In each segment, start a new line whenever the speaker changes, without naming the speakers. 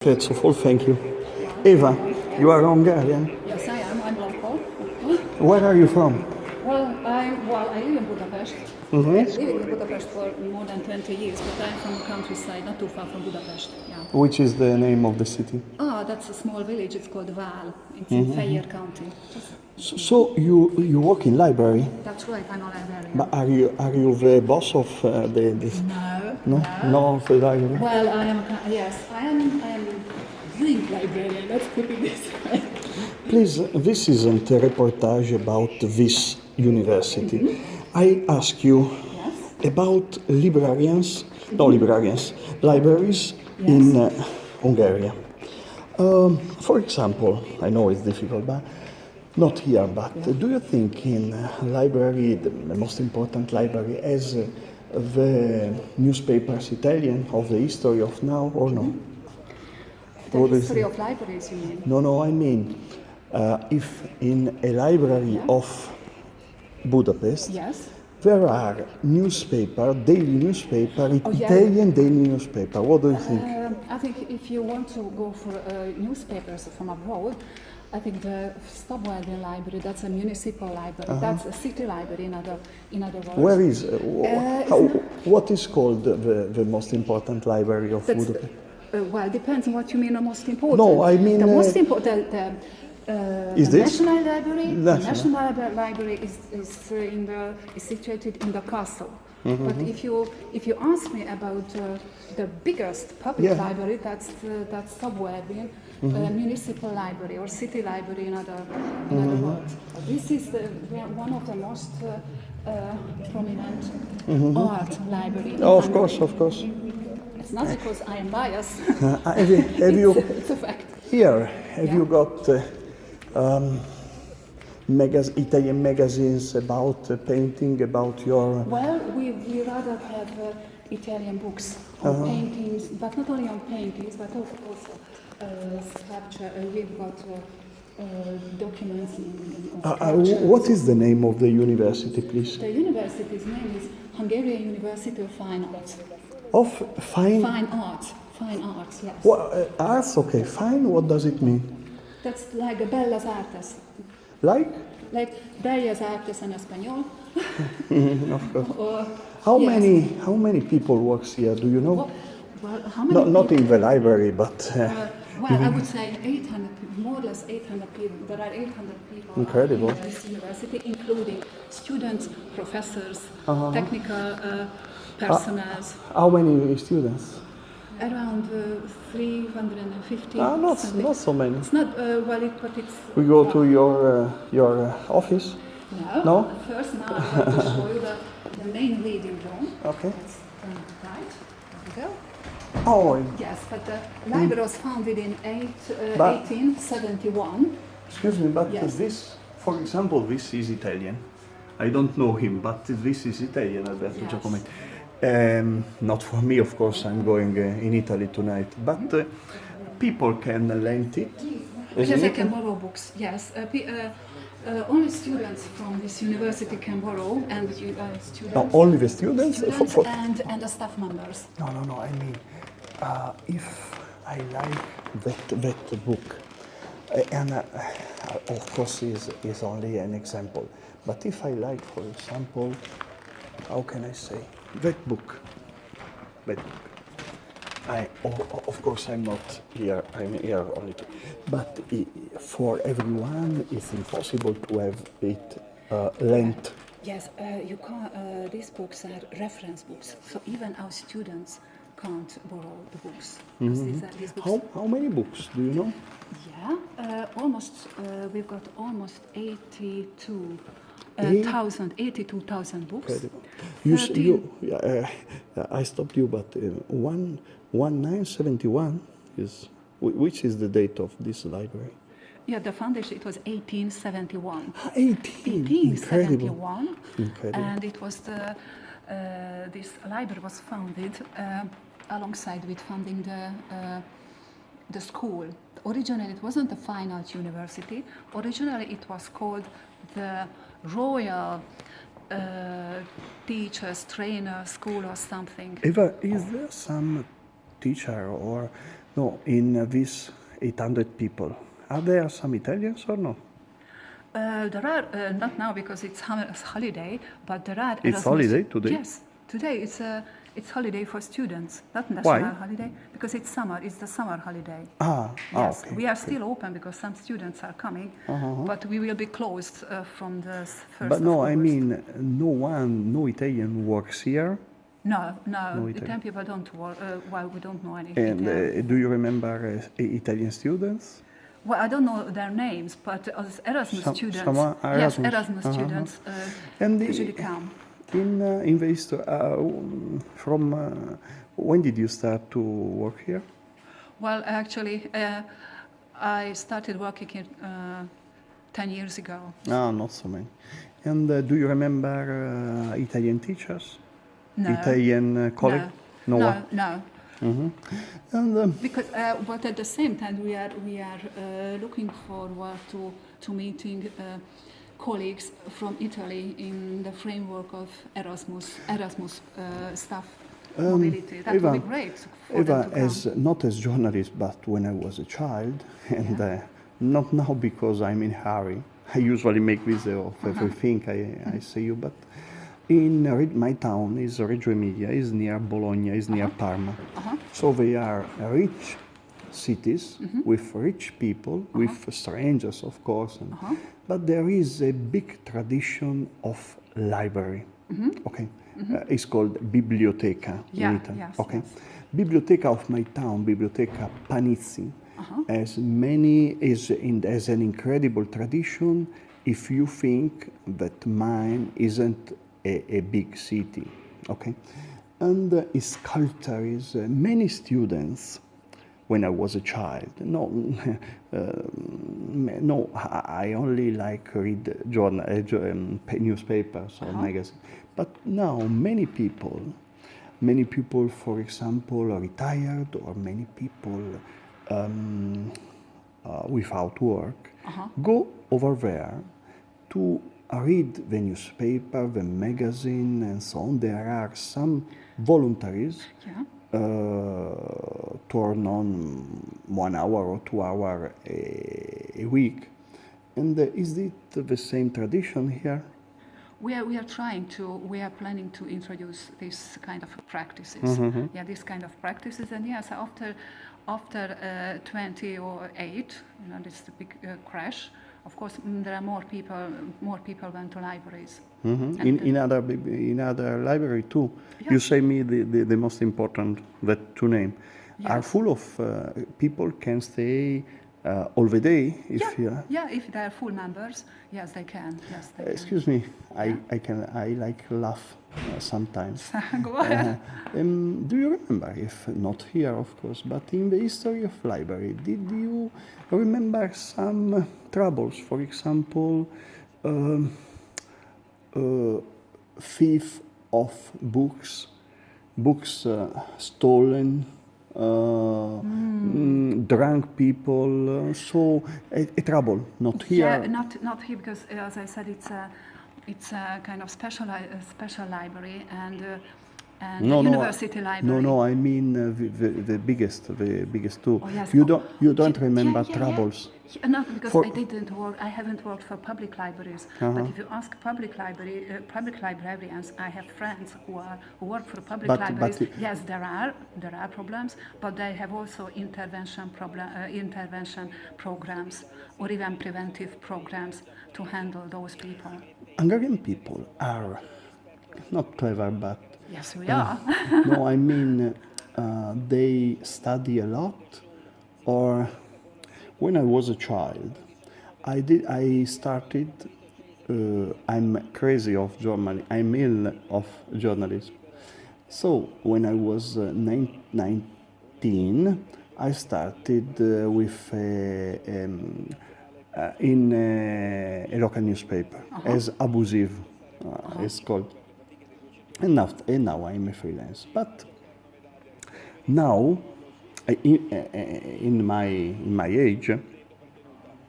First of all, thank you. Eva, you are Hungarian.
Yes, I am. I'm local.
Where are you from?
I live in Budapest. I've lived in Budapest for more than 20 years, but I'm from the countryside, not too far from Budapest. Yeah.
Which is the name of the city?
Oh, that's a small village. It's called Val. It's in Fejér County.
So you work in library,
That's right. I'm a librarian.
but are you the boss of this? No, of the library.
Well, I am. Yes, I am doing librarian. Let's put it this way.
Please, this isn't a reportage about this university. I ask you about libraries in Hungary. For example, I know it's difficult, but not here, but do you think in library, the most important library, as the newspapers Italian of the history of now or no?
The history of libraries, you mean?
No, I mean, if in a library of Budapest, there are daily newspaper, Italian daily newspaper. What do you think?
I think if you want to go for newspapers from abroad, I think the Szabadkai library, that's a municipal library, that's a city library in other words.
Where is, what is called the most important library of Budapest?
Well, depends on what you mean the most important.
No, I mean...
The most important,
is
the
this?
National Library. The National Library is situated in the castle. But if you ask me about the biggest public library, that's Szabadkai municipal library or city library in other words. This is one of the most prominent art library.
Oh, of course.
It's not because I am biased. It's a fact.
Here, have you got Italian magazines about painting, about your...
Well, we rather have Italian books on paintings, but not only on paintings, but also sculpture. We've got documents in sculpture.
What is the name of the university, please?
The university's name is Hungarian University of Fine Arts.
Of fine...
Fine arts, yes.
Well, arts, okay. Fine, what does it mean?
That's like Bellas Artes.
Like?
Like Bellas Artes in Espanol.
Of course. How many people works here, do you know?
Well, how many
not in the library, but...
I would say 800, more or less 800 people. There are 800 people
Incredible.
in this university, including students, professors, technical personnel.
How many students?
Around 350.
Not so many.
It's not but it's.
We go to your office. No.
First, now I'm going to show you the main reading room.
Okay.
It's right. There we go.
Oh.
Yes, but the library was founded in 1871.
Excuse me, but this, for example, this is Italian. I don't know him, but this is Italian, Alberto Giacometti. Not for me, of course, I'm going in Italy tonight, but people can lend it.
Yes, they can borrow books, yes. Only students from this university can borrow, and students...
No, only the students?
And the staff members.
No, I mean, if I like that book, and of course is only an example, but if I like, for example, how can I say, that book. Of course, I'm not here. I'm here only but for everyone, it's impossible to have it lent.
Yes, you can't. These books are reference books, so even our students can't borrow the books. These books.
How many books do you know?
Yeah, almost. We've got almost 82,000 books.
I stopped you, but 1971 is, which is the date of this library?
Yeah, the foundation, it was 1871.
1871.
Incredible. And it was this library was founded alongside with funding the school. Originally, it wasn't a fine arts university. Originally, it was called the Royal teachers, trainer, school or something.
Eva, is there some teacher or No, in these 800 people, are there some Italians or no?
There are, not now because it's holiday, but there are
It's holiday today?
Yes, today it's holiday for students, not
Why?
national holiday, because it's summer, it's the summer holiday.
Ah,
Yes,
okay.
we are still open because some students are coming, but we will be closed from the 1st
But
of
no,
August.
I mean, no Italian works here.
No,
Italian.
Italian people don't work, well, we don't know any
And
Italian.
do you remember Italian students?
Well, I don't know their names, but as Erasmus students,
some are
yes,
Erasmus.
Erasmus students
And
usually come.
in the history, from when did you start to work here?
Well, actually, I started working 10 years ago.
Ah, not so many. And do you remember Italian teachers?
No.
Italian colleagues?
No.
one?
No.
And
Because, but at the same time, we are looking forward to meeting colleagues from Italy in the framework of Erasmus staff mobility. That would be great for them
Eva,
to come.
not as journalist, but when I was a child, and not now because I'm in hurry. I usually make video of everything I see you, but in my town is Reggio Emilia, is near Bologna, is near Parma. So they are rich cities with rich people, with strangers, of course, but there is a big tradition of library. Okay, it's called biblioteca in Italy.
Yes,
Okay,
yes.
biblioteca of my town, Biblioteca Panizzi, has an incredible tradition. If you think that mine isn't a big city, okay, and its culture is many students. When I was a child, no, I only like read newspapers or magazines. But now many people, for example, are retired, or many people without work, go over there to read the newspaper, the magazine, and so on. There are some voluntaries turn on 1 hour or 2 hours a week. And is it the same tradition here?
We are planning to introduce this kind of practices. Yeah, this kind of practices, and yes, after 28, this the big crash. Of course, there are more people went to libraries.
In other library too.
Yeah.
You say me the most important that to name are full of people can stay all the day if
If they are full members, yes, they can. Yes, they
Excuse me, I like laugh sometimes.
Go ahead.
Do you remember, if not here of course, but in the history of library, did you remember some troubles? For example, thief of books stolen, drunk people, so a trouble, not here.
Yeah, not here because, as I said, it's a kind of special library and university library.
No, I mean the biggest two.
Oh, yes.
You don't remember troubles?
No, because I haven't worked for public libraries. But if you ask public librarians, I have friends who work for public libraries. Yes, there are problems, but they have also intervention programs or even preventive programs to handle those people.
Hungarian people are not clever, but
yes, we are.
no, I mean they study a lot. Or when I was a child, I started. I'm crazy of journalism. I'm ill of journalism. So when I was 19, I started with in a local newspaper as abusive, it's called. And now I'm a freelance. But now, in my age,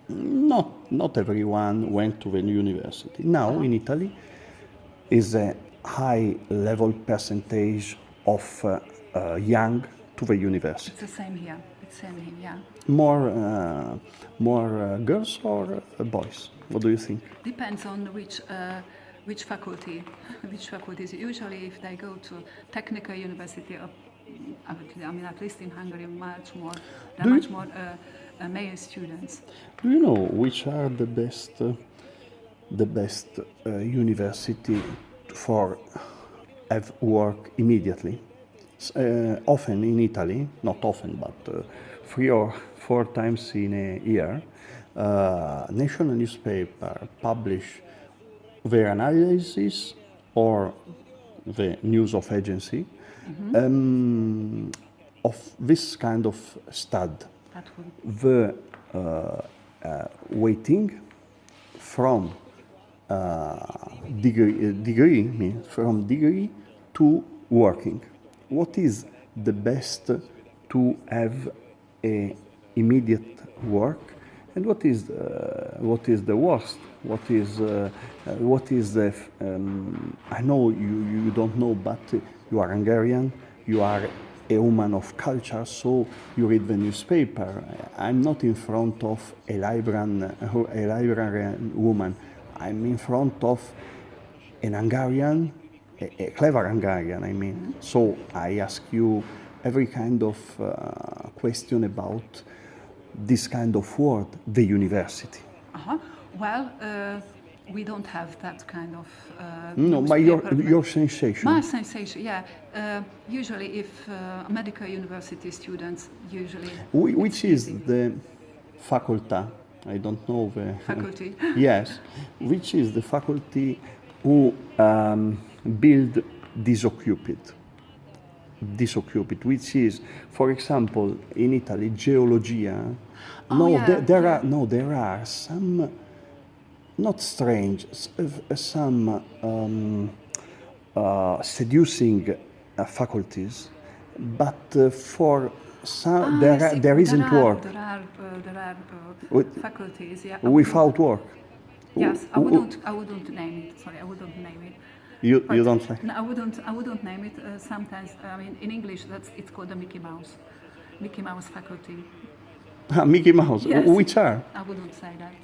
not everyone went to the university. Now in Italy is a high level percentage of young to the university.
It's the same here. same name, yeah.
More girls or boys? What do you think?
Depends on which faculty, which faculties. Usually, if they go to technical university, I mean, at least in Hungary, there are much more male students.
Do you know which are the best university for have work immediately? Often in Italy, not often, but 3 or 4 times in a year, national newspaper publish their analysis or the news of agency of this kind of stud.
That would
The waiting from degree means from degree to working. What is the best to have a immediate work, and what is the worst? What is the I know you don't know, but you are Hungarian. You are a woman of culture, so you read the newspaper. I'm not in front of a librarian woman. I'm in front of an Hungarian, a clever Hungarian, I mean. So I ask you every kind of question about this kind of word, the university.
Well, we don't have that kind of
No, but your sensation.
My sensation, yeah. Usually, if medical university students usually
Which is the faculty? I don't know the
faculty.
Yes, which is the faculty who build disoccuped, which is, for example, in Italy, geologia. There are some not strange, some seducing faculties, but for some there isn't work.
There are faculties, yeah.
Without work.
Yes, I wouldn't name it. Sorry, I wouldn't name it.
You don't say?
No, I wouldn't name it. Sometimes, I mean, in English, it's called the Mickey Mouse faculty.
Mickey Mouse.
Yes.
Which are?
I wouldn't say that.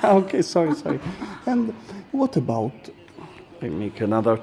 Sorry.
Okay, sorry. And what about? I make another